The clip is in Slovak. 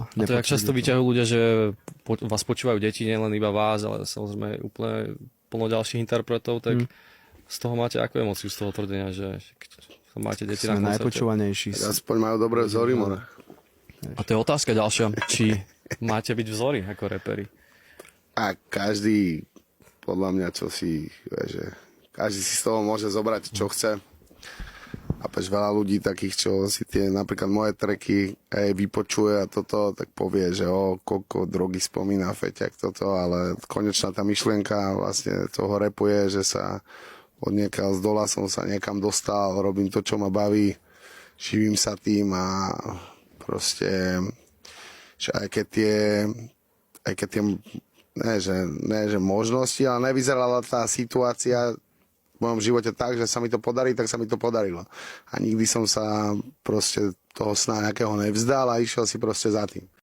A to jak často vyťahujú ľudia, že vás počúvajú deti, nielen iba vás, ale samozrejme úplne plno ďalších interpretov, tak z toho máte akú emóciu z toho tvrdenia, že máte deti na koncerte? Sme najpočúvanejší. Aspoň majú dobré vzory, more. A to je otázka ďalšia, či máte byť vzory ako reperi? A každý, podľa mňa, každý si z toho môže zobrať, čo chce. A pež veľa ľudí takých, čo si tie, napríklad moje tracky vypočuje a toto, tak povie, že koľko drogy spomína Feťak toto, ale konečná tá myšlienka vlastne toho rapu je, že sa odniekal z dola som sa niekam dostal, robím to, čo ma baví, živím sa tým a proste, že aj keď tie ne, že možnosti, ale nevyzerala tá situácia v mojom živote tak, že sa mi to podarí, tak sa mi to podarilo. A nikdy som sa proste toho sna nejakého nevzdal a išiel si proste za tým.